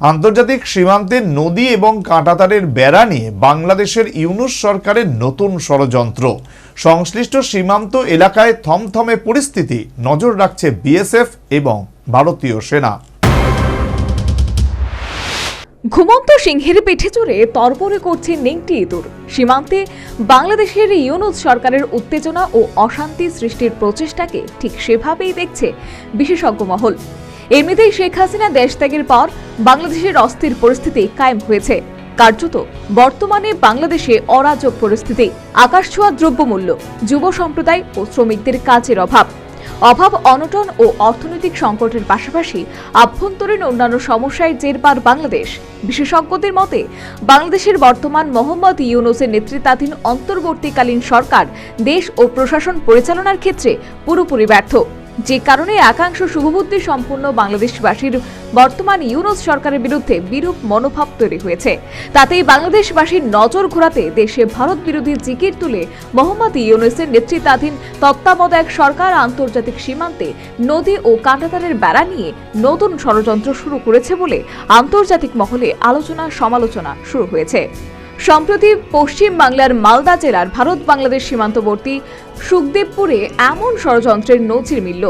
আন্তর্জাতিক সীমান্তে নদী এবং কাঁটাতারের বেড়া নিয়ে বাংলাদেশের ইউনূস সরকারের নতুন ষড়যন্ত্র। সংশ্লিষ্ট সীমান্ত এলাকায় থমথমে পরিস্থিতি, নজর রাখছে বিএসএফ এবং ভারতীয় সেনা। ঘুমন্ত সিংহের পিঠে চড়ে তরবরে করছে নেংটি ইঁদুর। সীমান্তে বাংলাদেশের ইউনূস সরকারের উত্তেজনা ও অশান্তি সৃষ্টির প্রচেষ্টাকে ঠিক সেভাবেই দেখছে বিশেষজ্ঞ মহল। এমনিতেই শেখ হাসিনা দেশ ত্যাগের পর বাংলাদেশের অস্থির পরিস্থিতি কায়েম হয়েছে। কার্যত বর্তমানে বাংলাদেশে অরাজক পরিস্থিতি, আকাশছোঁয়া দ্রব্যমূল্য, যুব সম্প্রদায় ও শ্রমিকদের কাজের অভাব অনটন ও অর্থনৈতিক সংকটের পাশাপাশি আভ্যন্তরীণ অন্যান্য সমস্যায় জেরবার বাংলাদেশ। বিশেষজ্ঞদের মতে বাংলাদেশের বর্তমান মোহাম্মদ ইউনূসের নেতৃত্বাধীন অন্তর্বর্তীকালীন সরকার দেশ ও প্রশাসন পরিচালনার ক্ষেত্রে পুরোপুরি ব্যর্থ, যে কারণে একাংশ শুভবুদ্ধি সম্পূর্ণ বাংলাদেশবাসীর বর্তমান ইউনূস সরকারের বিরুদ্ধে বিরূপ মনোভাব তৈরি হয়েছে। তাতেই বাংলাদেশবাসীর নজর ঘোরাতে দেশে ভারত বিরোধী জিকির তুলে মোহাম্মদ ইউনূসের নেতৃত্বাধীন তত্ত্বাবধায়ক সরকার আন্তর্জাতিক সীমান্তে নদী ও কাঁটাতারের বেড়া নিয়ে নতুন ষড়যন্ত্র শুরু করেছে বলে আন্তর্জাতিক মহলে আলোচনা সমালোচনা শুরু হয়েছে। সম্প্রতি পশ্চিম বাংলার মালদা জেলার ভারত বাংলাদেশ সীমান্তবর্তী সুখদেবপুরে এমন ষড়যন্ত্রের নজির মিলল।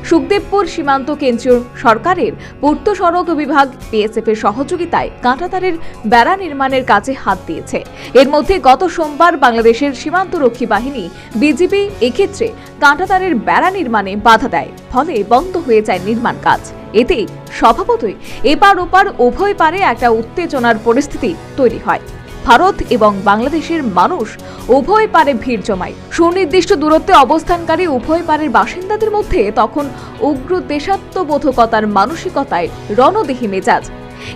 সুখদেবপুর সীমান্ত কেন্দ্রীয় সরকারের পূর্ত সড়ক বিভাগ বিএসএফ এর সহযোগিতায় কাঁটাতারের বেড়া নির্মাণের কাজে হাত দিয়েছে। এর মধ্যে গত সোমবার বাংলাদেশের সীমান্তরক্ষী বাহিনী বিজিবি এক্ষেত্রে কাঁটাতারের বেড়া নির্মাণে বাধা দেয়, ফলে বন্ধ হয়ে যায় নির্মাণ কাজ। এতে স্বভাবতই এপার ওপার উভয় পারে একটা উত্তেজনার পরিস্থিতি তৈরি হয়। ভারত এবং বাংলাদেশের মানুষ উভয় পারে ভিড় জমায়। সুনির্দিষ্ট দূরত্বে অবস্থানকারী উভয় পারের বাসিন্দাদের মধ্যে তখন উগ্র দেশাত্মবোধকতার মানসিকতায় রণদেহী মেজাজ।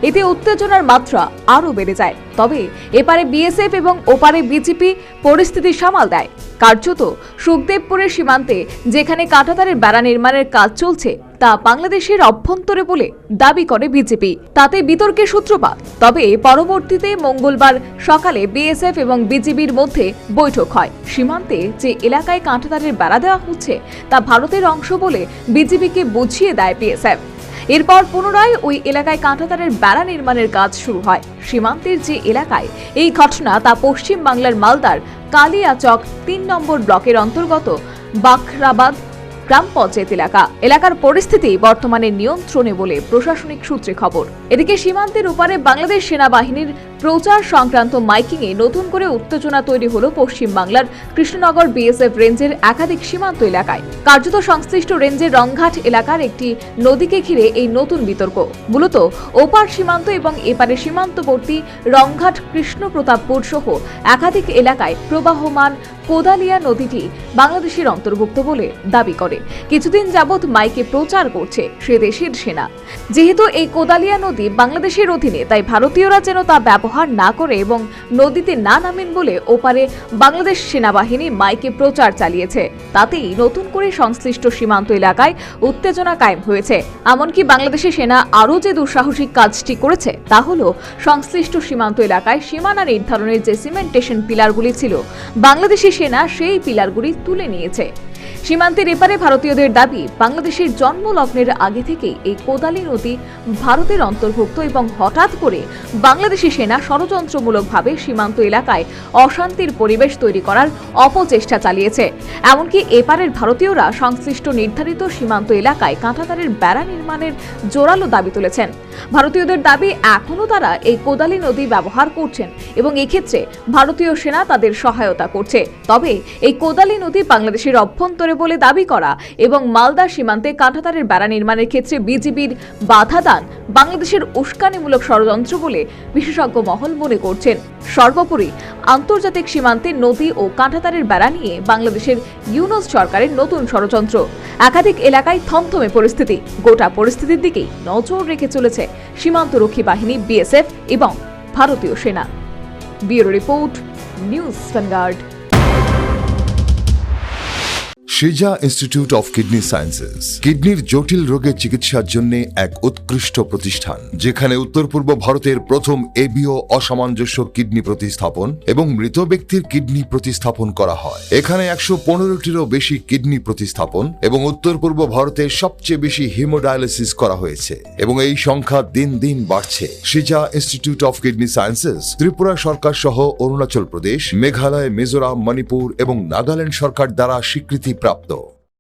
এতে উত্তেজনার মাত্রা আরও বেড়ে যায়। তবে এপারে বিএসএফ এবং ওপারে বিজেপি পরিস্থিতি সামাল দেয়। কার্যত সুখদেবপুরের সীমান্তে যেখানে কাঁটাতারের বেড়া নির্মাণের কাজ চলছে তা বাংলাদেশের অভ্যন্তরে বলে দাবি করে বিজেপি। তাতে বিতর্কের সূত্রপাত। তবে পরবর্তীতে মঙ্গলবার সকালে বিএসএফ এবং বিজিবির মধ্যে বৈঠক হয়। সীমান্তে যে এলাকায় কাঁটাতারের বেড়া দেওয়া হচ্ছে তা ভারতের অংশ বলে বিজিবিকে বুঝিয়ে দেয় বিএসএফ। এরপর পুনরায় ওই এলাকায় কাঁটাতারের বেড়া নির্মাণের কাজ শুরু হয়। সীমান্তের যে এলাকায় এই ঘটনা তা পশ্চিম বাংলার মালদার কালিয়াচক ৩ নম্বর ব্লকের অন্তর্গত বাখরাবাদ গ্রাম পঞ্চায়েত এলাকার পরিস্থিতি বর্তমানে নিয়ন্ত্রণে বলে প্রশাসনিক সূত্রে খবর। এদিকে সীমান্তের ওপারে বাংলাদেশ সেনাবাহিনীর প্রচার সংক্রান্ত মাইকিংয়ে নতুন করে উত্তেজনা তৈরি হলো পশ্চিম বাংলার কৃষ্ণনগর বিএসএফ রেঞ্জের একাধিক সীমান্ত এলাকায়। কার্যত সংশ্লিষ্ট রেঞ্জের রংঘাট এলাকার একটি নদীকে ঘিরে এই নতুন বিতর্ক। মূলত ওপার সীমান্ত এবং এপারে সীমান্তবর্তী রংঘাট, কৃষ্ণপ্রতাপপুর সহ একাধিক এলাকায় প্রবাহমান কোদালিয়া নদীটি বাংলাদেশের অন্তর্ভুক্ত বলে দাবি করে কিছুদিন যাবৎ মাইকে প্রচার করছে সে দেশের সেনা। যেহেতু এই কোদালিয়া নদী বাংলাদেশের অধীনে, তাই ভারতীয়রা যেন তা ব্যবহার না করে এবং নদীতে না নামেন বলে ওপারে বাংলাদেশ সেনাবাহিনী মাইকে প্রচার চালিয়েছে। তাতেই নতুন করে সংশ্লিষ্ট সীমান্ত এলাকায় উত্তেজনা কায়েম হয়েছে। এমনকি বাংলাদেশের সেনা আরও যে দুঃসাহসিক কাজটি করেছে তা হল সংশ্লিষ্ট সীমান্ত এলাকায় সীমানা নির্ধারণের যে সিমেন্টেশন পিলারগুলি ছিল, বাংলাদেশি সেনা সেই পিলারগুলি তুলে নিয়েছে। সীমান্তের এপারে ভারতীয়দের দাবি, বাংলাদেশের জন্মলগ্নের আগে থেকেই এই কোদালি নদী ভারতের অন্তর্ভুক্ত এবং হঠাৎ করে বাংলাদেশি সেনা ষড়যন্ত্রমূলকভাবে সীমান্ত এলাকায় অশান্তির পরিবেশ তৈরি করার অপচেষ্টা চালিয়েছে। এমনকি এপারের ভারতীয়রা সংশ্লিষ্ট নির্ধারিত সীমান্ত এলাকায় কাঁটাতারের বেড়া নির্মাণের জোরালো দাবি তুলেছেন। ভারতীয়দের দাবি, এখনও তারা এই কোদালি নদী ব্যবহার করছেন এবং এক্ষেত্রে ভারতীয় সেনা তাদের সহায়তা করছে। তবে এই কোদালি নদী বাংলাদেশের অভ্যন্তরে বলে দাবি করা এবং মালদা সীমান্তে কাঁটাতারের বেড়া নির্মাণের ক্ষেত্রে বিজিবির বাধা দান বাংলাদেশের উস্কানিমূলক ষড়যন্ত্র বলে বিশেষজ্ঞ মহল মনে করছেন। সর্বোপরি আন্তর্জাতিক সীমান্তে নদী ও কাঁটাতারের বেড়া নিয়ে বাংলাদেশের ইউনূস সরকারের নতুন ষড়যন্ত্র। একাধিক এলাকায় থমথমে পরিস্থিতি। গোটা পরিস্থিতির দিকেই নজর রেখে চলেছে সীমান্তরক্ষী বাহিনী বিএসএফ এবং ভারতীয় সেনা। Bureau report, news vanguard. সিজা ইনস্টিটিউট অফ কিডনি সায়েন্সেস কিডনির জটিল রোগের চিকিৎসার জন্য এক উৎকৃষ্ট প্রতিষ্ঠান, যেখানে উত্তর পূর্ব ভারতের প্রথম এবিও অসামঞ্জস্য কিডনি প্রতিস্থাপন এবং মৃত ব্যক্তির কিডনি প্রতিস্থাপন করা হয়। এখানে 115টিরও বেশি কিডনি প্রতিস্থাপন এবং উত্তর পূর্ব ভারতের সবচেয়ে বেশি হিমোডায়ালিসিস করা হয়েছে এবং এই সংখ্যা দিন দিন বাড়ছে। সিজা institute of kidney sciences Tripura সরকার সহ অরুণাচল প্রদেশ, মেঘালয়, মিজোরাম, মণিপুর এবং নাগাল্যান্ড সরকার দ্বারা স্বীকৃতিপ্রাপ্ত।